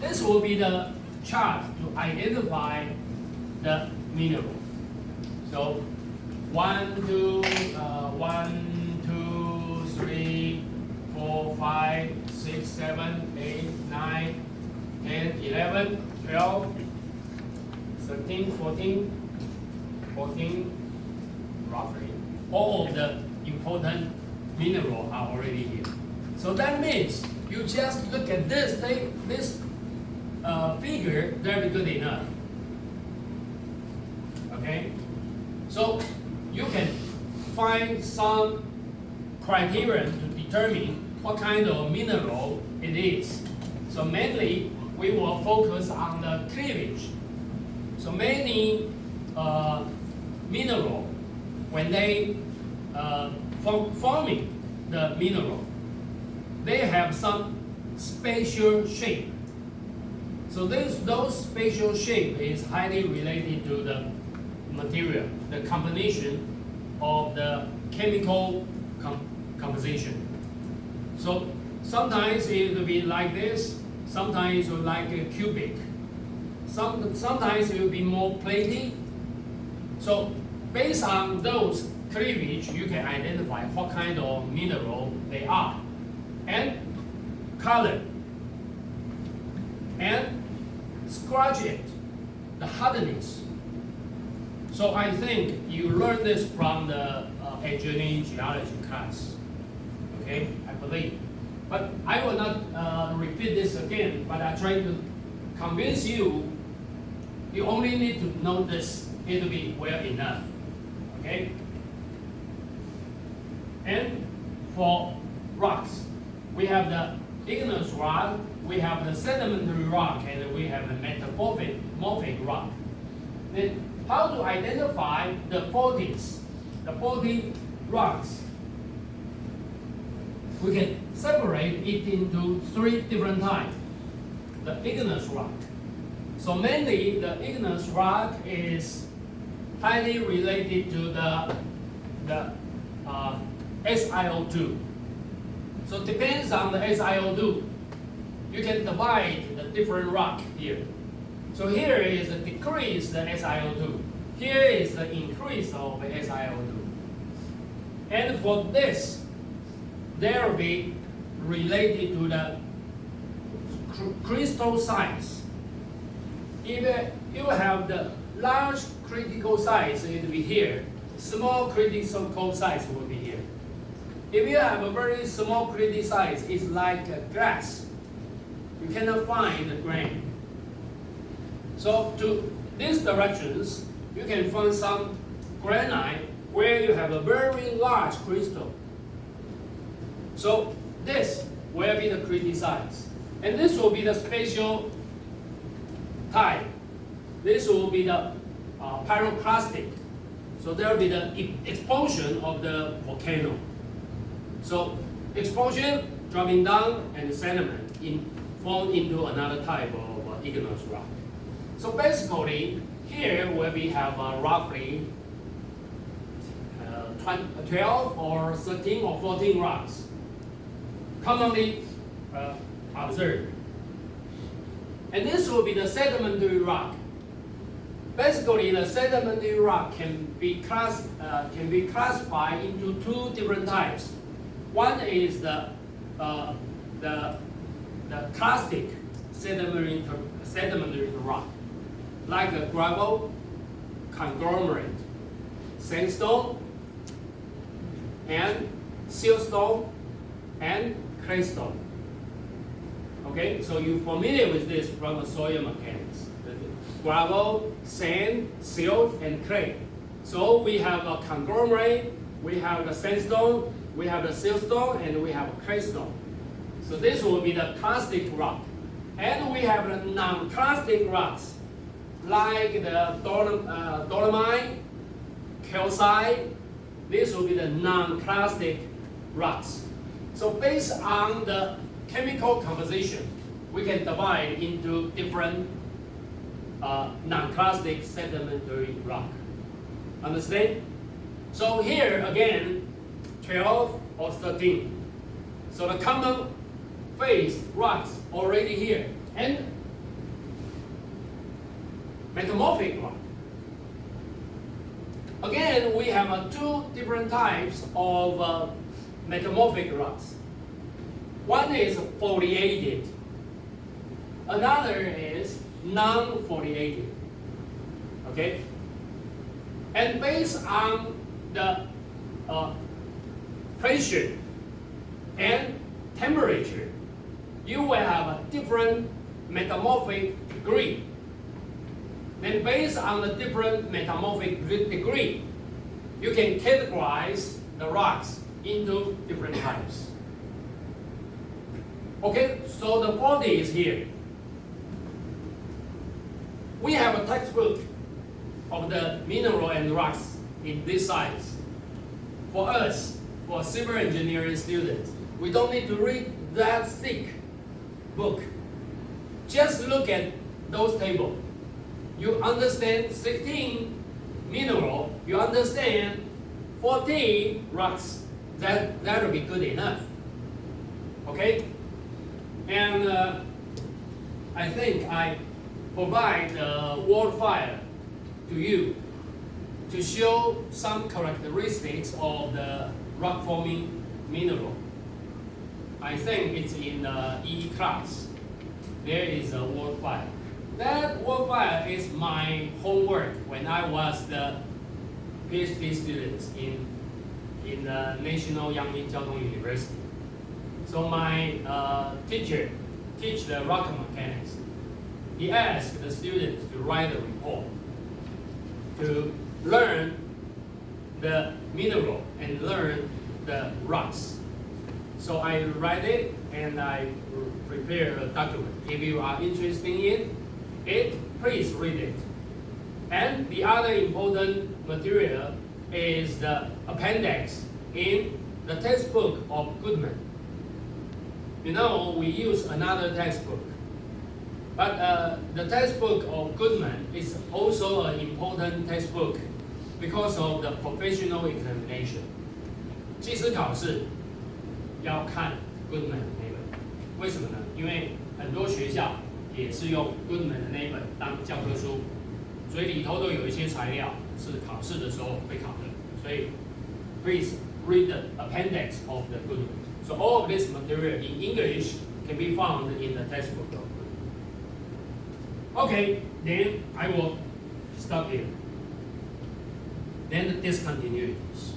this will be the chart to identify the mineral. So 1, 2, 3, 4, 5, 6, 7, 8, 9, 10, 11, 12, 13, 14, roughly. All of the important minerals are already here. So that means you just look at this figure, that'll be good enough. Okay? So you can find some criterion to determine what kind of mineral it is. So mainly, we will focus on the cleavage. So many mineral, when they forming the mineral, they have some spatial shape. So those spatial shape is highly related to the material, the combination of the chemical composition. So sometimes it will be like this, sometimes it will be like a cubic, sometimes it will be more platy. So based on those cleavage, you can identify what kind of mineral they are, and color, and scratch it, the hardness. So I think you learned this from the engineering geology class, okay, I believe. But I will not repeat this again, but I try to convince you, you only need to know this, it will be well enough, okay? And for rocks, we have the igneous rock, we have the sedimentary rock, and we have the metamorphic rock. Then how to identify the faulty rocks? We can separate it into 3 different types. The igneous rock. So mainly the igneous rock is highly related to the SiO2. So depends on the SiO2, you can divide the different rock here. So here is a decrease the SiO2. Here is the increase of the SiO2. And for this, there will be related to the crystal size. If you have the large critical size, it will be here. Small critical size will be here. If you have a very small critical size, it's like a glass. You cannot find the grain. So to these directions, you can find some granite where you have a very large crystal. So this will be the critical size. And this will be the spatial type. This will be the pyroclastic. So there will be the explosion of the volcano. So explosion, dropping down, and sediment fall into another type of igneous rock. So basically, here where we have roughly 12 or 13 or 14 rocks commonly observed. And this will be the sedimentary rock. Basically, the sedimentary rock can be classified into 2 different types. One is the clastic sedimentary rock, like a gravel, conglomerate, sandstone, and siltstone, and claystone. Okay, so you're familiar with this from the soil mechanics. The gravel, sand, silt, and clay. So we have a conglomerate, we have the sandstone, we have the siltstone, and we have a claystone. So this will be the clastic rock. And we have the non-clastic rocks, like the dolomite, calcite. This will be the non-clastic rocks. So based on the chemical composition, we can divide into different non-clastic sedimentary rock. Understand? So here again, 12 or 13. So the common phase rocks already here. And metamorphic rock. Again, we have two different types of metamorphic rocks. One is foliated, another is non-foliated. Okay? And based on the pressure and temperature, you will have a different metamorphic degree. Then based on the different metamorphic degree, you can categorize the rocks into different types. Okay, so the 40 is here. We have a textbook of the mineral and rocks in this size. For us, for civil engineering students, we don't need to read that thick book. Just look at those tables. You understand 16 mineral, you understand 14 rocks. That will be good enough. Okay? And I think I provide a word file to you to show some characteristics of the rock forming mineral. I think it's in E class. There is a word file. That word file is my homework when I was the PhD student in the National Yang Jiaotong University. So my teacher teach the rocket mechanics. He asked the students to write a report to learn the mineral and learn the rocks. So I write it and I prepare a document. If you are interested in it, please read it. And the other important material is the appendix in the textbook of Goodman. You know, we use another textbook. But the textbook of Goodman is also an important textbook because of the professional examination. 技师考试要看 Goodman 的那本，为什么呢？因为很多学校也是用 Goodman 的那本当教科书，所以里头都有一些材料是考试的时候会考的。所以 please read the appendix of the Goodman. So all of this material in English can be found in the textbook of Goodman. Okay, then I will stop here. Then the discontinuities.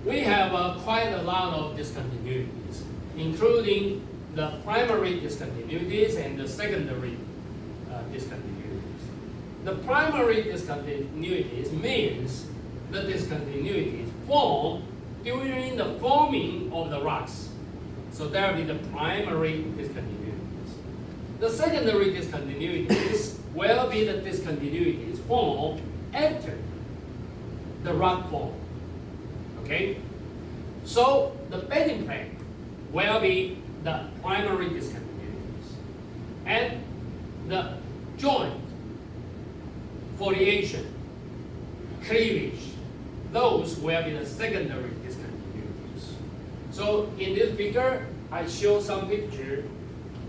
We have quite a lot of discontinuities, including the primary discontinuities and the secondary discontinuities. The primary discontinuities means the discontinuities formed during the forming of the rocks. So that will be the primary discontinuities. The secondary discontinuities will be the discontinuities formed after the rock form. Okay? So the bedding plane will be the primary discontinuities. And the joint, foliation, cleavage, those will be the secondary discontinuities. So in this figure, I show some picture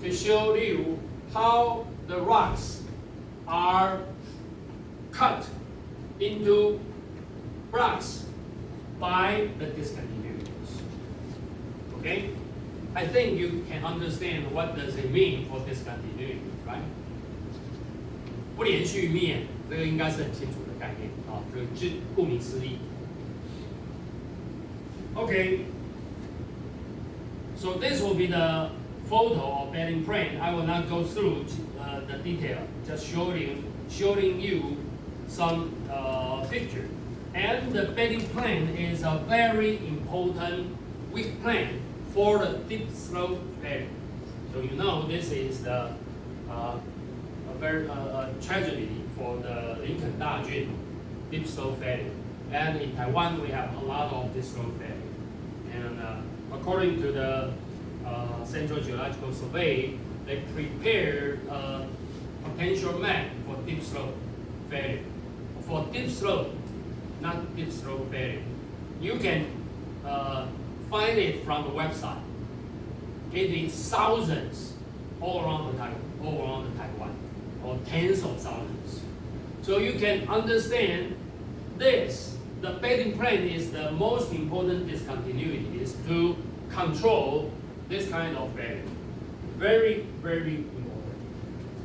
to show you how the rocks are cut into blocks by the discontinuities. Okay? I think you can understand what does it mean for discontinuity, right? 不连续面，这个应该是很清楚的概念啊，就顾名思义。Okay. So this will be the photo of bedding plane. I will not go through the detail, just showing you some picture. And the bedding plane is a very important weak plane for the deep slope bedding. So you know this is the a very tragedy for the Lincoln Dajun deep slope bedding. And in Taiwan we have a lot of deep slope bedding. And according to the Central Geological Survey, they prepared a potential map for deep slope bedding. For deep slope, not deep slope bedding. You can find it from the website. It is thousands all around Taiwan. or tens of thousands. So you can understand this. The bedding plane is the most important discontinuities to control this kind of bedding. Very, very important.